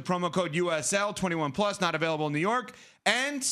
Promo code USL 21 plus, not available in New York. And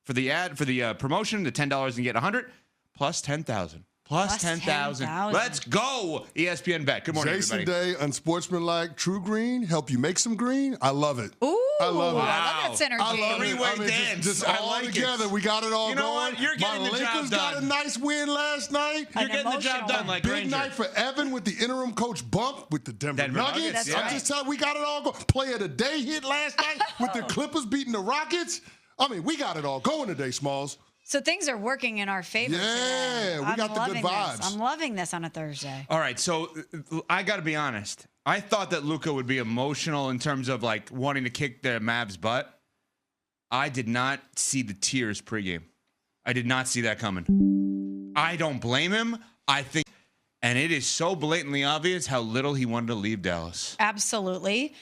for the promotion, the $10 and get 100 plus 10,000. Plus 10,000. Let's go, ESPN Bet. Good morning, Jason everybody. Day, unsportsmanlike, True Green, help you make some green. I love it. Ooh, I love it. I love that synergy. I love Three-way dance. Just I all like together. it. We got it all You know going. what? You're getting My the job Lakers done. got a nice win last night. You're getting the job done like Big Ranger. night for Evan with the interim coach bump with the Denver Nuggets. That's I'm right. just telling you, we got it all going. Play of the day hit last night with the Clippers beating the Rockets. I mean, we got it all going today, Smalls. So things are working in our favor. Yeah, we got the good vibes. I'm loving this on a Thursday. All right, so I got to be honest. I thought that Luka would be emotional in terms of like wanting to kick the Mavs' butt. I did not see the tears pregame. I did not see that coming. I don't blame him. I think, and it is so blatantly obvious how little he wanted to leave Dallas. Absolutely.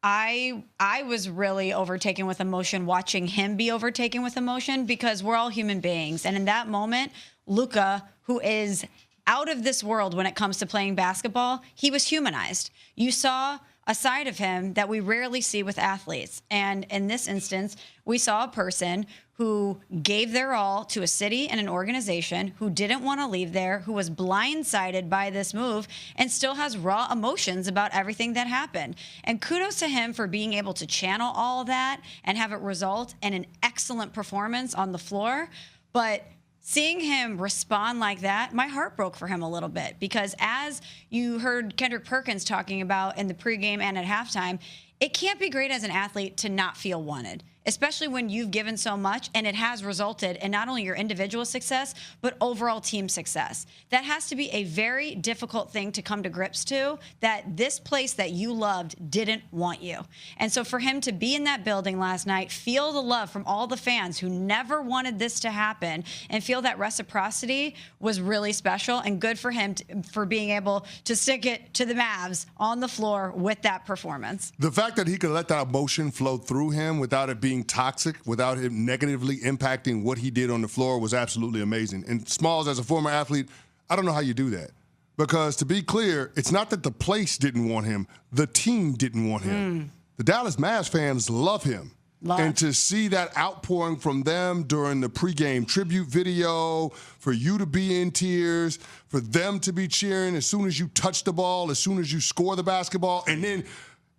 I was really overtaken with emotion watching him be overtaken with emotion because we're all human beings. And in that moment, Luka, who is out of this world when it comes to playing basketball, he was humanized. You saw a side of him that we rarely see with athletes. And in this instance, we saw a person who gave their all to a city and an organization, who didn't want to leave there, who was blindsided by this move, and still has raw emotions about everything that happened. And kudos to him for being able to channel all of that and have it result in an excellent performance on the floor. But seeing him respond like that, my heart broke for him a little bit, because as you heard Kendrick Perkins talking about in the pregame and at halftime, it can't be great as an athlete to not feel wanted, especially when you've given so much and it has resulted in not only your individual success, but overall team success. That has to be a very difficult thing to come to grips to, that this place that you loved didn't want you. And so for him to be in that building last night, feel the love from all the fans who never wanted this to happen, and feel that reciprocity was really special, and good for him for being able to stick it to the Mavs on the floor with that performance. The fact that he could let that emotion flow through him without it being toxic, without him negatively impacting what he did on the floor, was absolutely amazing. And Smalls, as a former athlete, I don't know how you do that. Because to be clear, it's not that the place didn't want him, the team didn't want him. The Dallas Mavs fans love him. And to see that outpouring from them during the pregame tribute video, for you to be in tears, for them to be cheering as soon as you touch the ball, as soon as you score the basketball, and then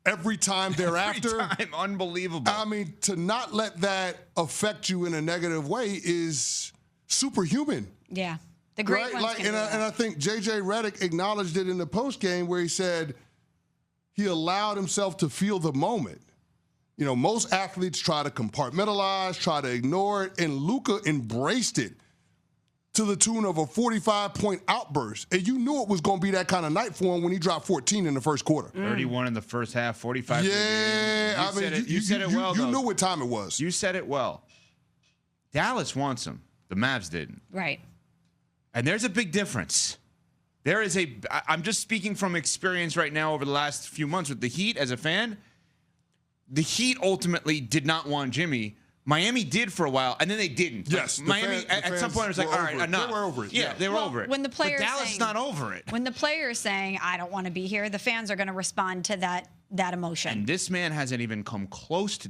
every time thereafter. Every time, unbelievable. I mean, to not let that affect you in a negative way is superhuman. Yeah. The great right? ones Like, can and, do I, and I think J.J. Redick acknowledged it in the postgame where he said he allowed himself to feel the moment. You know, most athletes try to compartmentalize, try to ignore it, and Luka embraced it to the tune of a 45-point outburst. And you knew it was going to be that kind of night for him when he dropped 14 in the first quarter. 31 in the first half, 45. Yeah, You said it well, You though. knew what time it was. You said it well. Dallas wants him. The Mavs didn't. Right. And there's a big difference. I'm just speaking from experience right now over the last few months with the Heat as a fan. The Heat ultimately did not want Jimmy. Miami did for a while, and then they didn't. Yes. Like, Miami, at some point, it was like, all right, enough. They were over it. Yeah, they were over it. When the players but Dallas is not over it. When the player is saying, I don't want to be here, the fans are going to respond to that emotion. And this man hasn't even come close to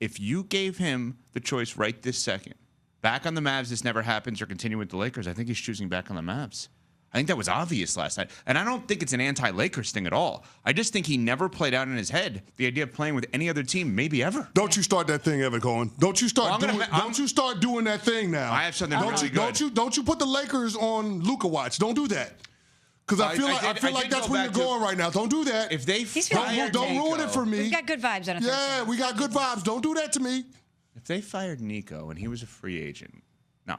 if you gave him the choice right this second, back on the Mavs, this never happens, or continue with the Lakers, I think he's choosing back on the Mavs. I think that was obvious last night. And I don't think it's an anti-Lakers thing at all. I just think he never played out in his head the idea of playing with any other team, maybe ever. Don't you start that thing, Evan Cohen. Don't you start doing that thing now. I have something really good. Don't you put the Lakers on Luka watch. Don't do that. Because I feel like that's where you're going right now. Don't do that. If they don't ruin it for me. We've got good vibes on it. Yeah, we got good vibes. Don't do that to me. If they fired Nico and he was a free agent. No.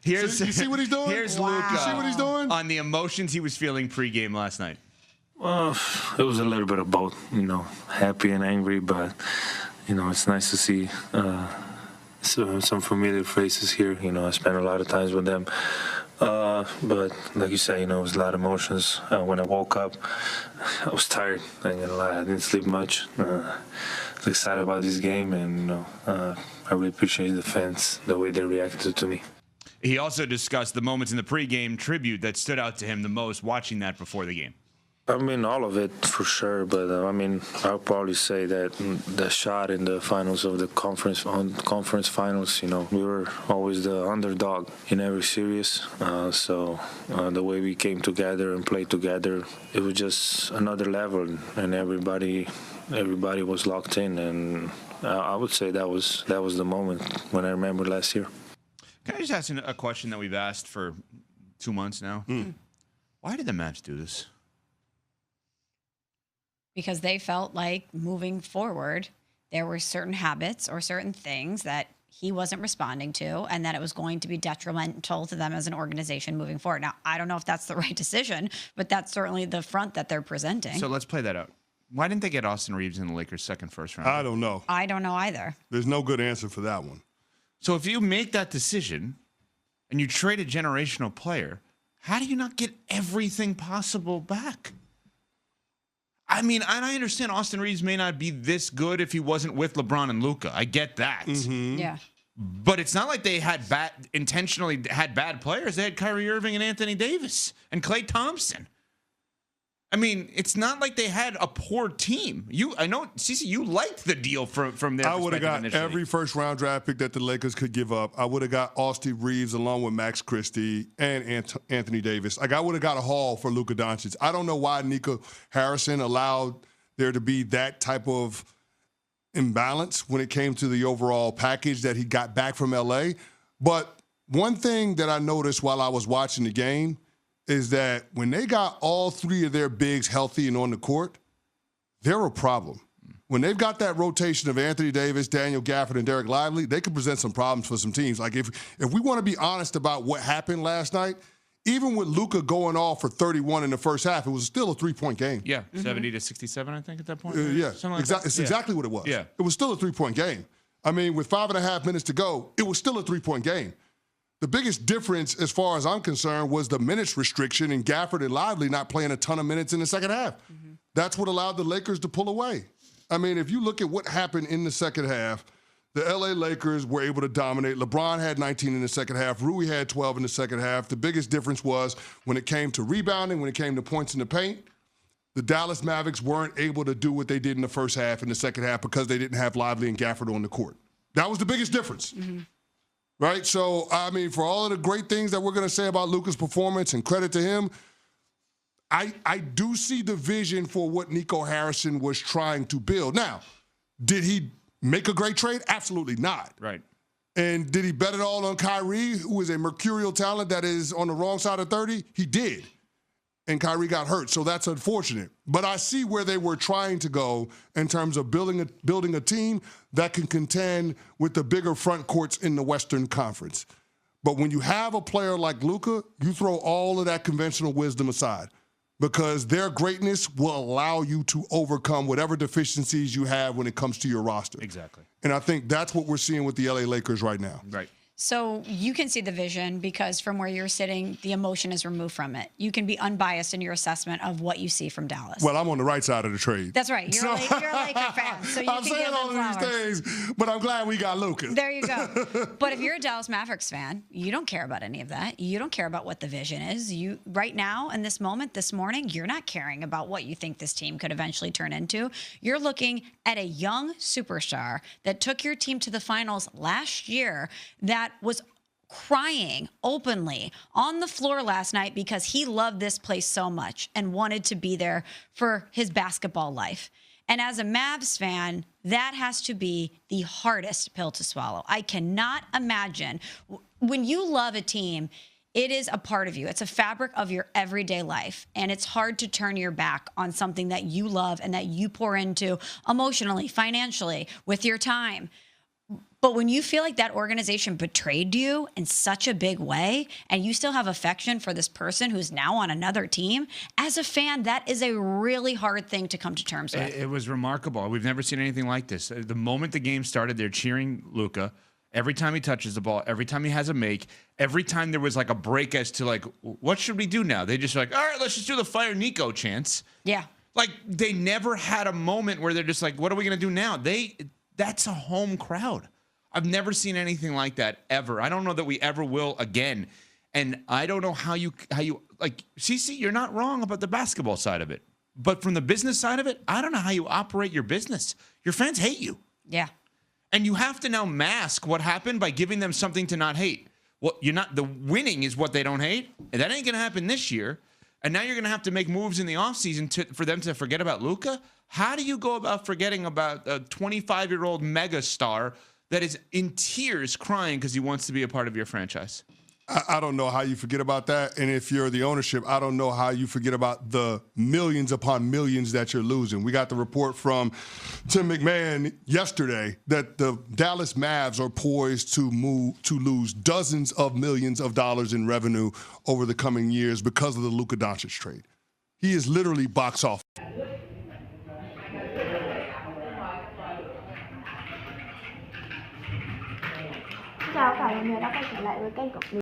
You see what he's doing? Here's Luka. See what he's doing? On the emotions he was feeling pregame last night. Well, it was a little bit of both, happy and angry, but, it's nice to see some familiar faces here. I spent a lot of times with them. But like you say, it was a lot of emotions. When I woke up, I was tired. I ain't gonna lie, I didn't sleep much. I was excited about this game, and, I really appreciate the fans, the way they reacted to me. He also discussed the moments in the pregame tribute that stood out to him the most watching that before the game. I mean, all of it for sure, but I mean, I'll probably say that the shot in the finals of the conference finals, we were always the underdog in every series. So the way we came together and played together, it was just another level, and everybody was locked in, and I would say that was the moment when I remember last year. Can I just ask a question that we've asked for 2 months now? Why did the Mavs do this? Because they felt like moving forward, there were certain habits or certain things that he wasn't responding to, and that it was going to be detrimental to them as an organization moving forward. Now, I don't know if that's the right decision, but that's certainly the front that they're presenting. So let's play that out. Why didn't they get Austin Reeves in the Lakers' second first round? I don't know. I don't know either. There's no good answer for that one. So if you make that decision and you trade a generational player, how do you not get everything possible back? I mean, and I understand Austin Reeves may not be this good if he wasn't with LeBron and Luka. I get that. Yeah. But it's not like they had intentionally had bad players. They had Kyrie Irving and Anthony Davis and Klay Thompson. I mean, it's not like they had a poor team. I know, Cece, you liked the deal from their I would have got initially. every first-round draft pick that the Lakers could give up. I would have got Austin Reeves along with Max Christie and Anthony Davis. Like, I would have got a haul for Luka Doncic. I don't know why Nico Harrison allowed there to be that type of imbalance when it came to the overall package that he got back from L.A. But one thing that I noticed while I was watching the game is that when they got all three of their bigs healthy and on the court, they're a problem. When they've got that rotation of Anthony Davis, Daniel Gafford, and Derek Lively, they could present some problems for some teams. Like, if we want to be honest about what happened last night, even with Luka going off for 31 in the first half, it was still a three-point game. Yeah, 70 to 67, I think, at that point. Yeah, Like it's exactly what it was. Yeah. It was still a three-point game. I mean, with 5.5 minutes to go, it was still a three-point game. The biggest difference, as far as I'm concerned, was the minutes restriction and Gafford and Lively not playing a ton of minutes in the second half. That's what allowed the Lakers to pull away. I mean, if you look at what happened in the second half, the L.A. Lakers were able to dominate. LeBron had 19 in the second half. Rui had 12 in the second half. The biggest difference was when it came to rebounding, when it came to points in the paint, the Dallas Mavericks weren't able to do what they did in the first half and the second half because they didn't have Lively and Gafford on the court. That was the biggest difference. Right? So, I mean, for all of the great things that we're going to say about Luka's performance and credit to him, I do see the vision for what Nico Harrison was trying to build. Now, did he make a great trade? Absolutely not. Right. And did he bet it all on Kyrie, who is a mercurial talent that is on the wrong side of 30? He did. And Kyrie got hurt, so that's unfortunate. But I see where they were trying to go in terms of building a team that can contend with the bigger front courts in the Western Conference. But when you have a player like Luka, you throw all of that conventional wisdom aside because their greatness will allow you to overcome whatever deficiencies you have when it comes to your roster. Exactly. And I think that's what we're seeing with the LA Lakers right now. Right. So you can see the vision because from where you're sitting, the emotion is removed from it. You can be unbiased in your assessment of what you see see Dallas. Well, I'm on the right side of the trade. That's right. You're a Laker fan, so you I'm can saying give all them of flowers. these things, but I'm glad we got Luka. There you go. But if you're a Dallas Mavericks fan, you don't care about any of that. You don't care about what the vision is. You right now, in this moment, this morning, you're not caring about what you think this team could eventually turn into. You're looking at a young superstar that took your team to the finals last year that was crying openly on the floor last night because he loved this place so much and wanted to be there for his basketball life. And as a Mavs fan, that has to be the hardest pill to swallow. I cannot imagine when you love a team, it is a part of you. It's a fabric of your everyday life. And it's hard to turn your back on something that you love and that you pour into emotionally, financially, with your time. But when you feel like that organization betrayed you in such a big way and you still have affection for this person who's now on another team, as a fan, that is a really hard thing to come to terms with. It was remarkable. We've never seen anything like this. The moment the game started, they're cheering Luka. Every time he touches the ball, every time he has a make, every time there was like a break as to like, what should we do now? They just like, all right, let's just do the fire Nico chants. Yeah. Like they never had a moment where they're just like, what are we going to do now? That's a home crowd. I've never seen anything like that ever. I don't know that we ever will again. And I don't know how you like, CC, you're not wrong about the basketball side of it. But from the business side of it, I don't know how you operate your business. Your fans hate you. Yeah. And you have to now mask what happened by giving them something to not hate. Well, the winning is what they don't hate. And that ain't going to happen this year. And now you're going to have to make moves in the offseason for them to forget about Luka. How do you go about forgetting about a 25-year-old megastar that is in tears crying because he wants to be a part of your franchise? I don't know how you forget about that. And if you're the ownership, I don't know how you forget about the millions upon millions that you're losing. We got the report from Tim McMahon yesterday that the Dallas Mavs are poised to lose dozens of millions of dollars in revenue over the coming years because of the Luka Doncic trade. He is literally box office. Chào các bạn, hôm nay đã quay trở lại với kênh của mình.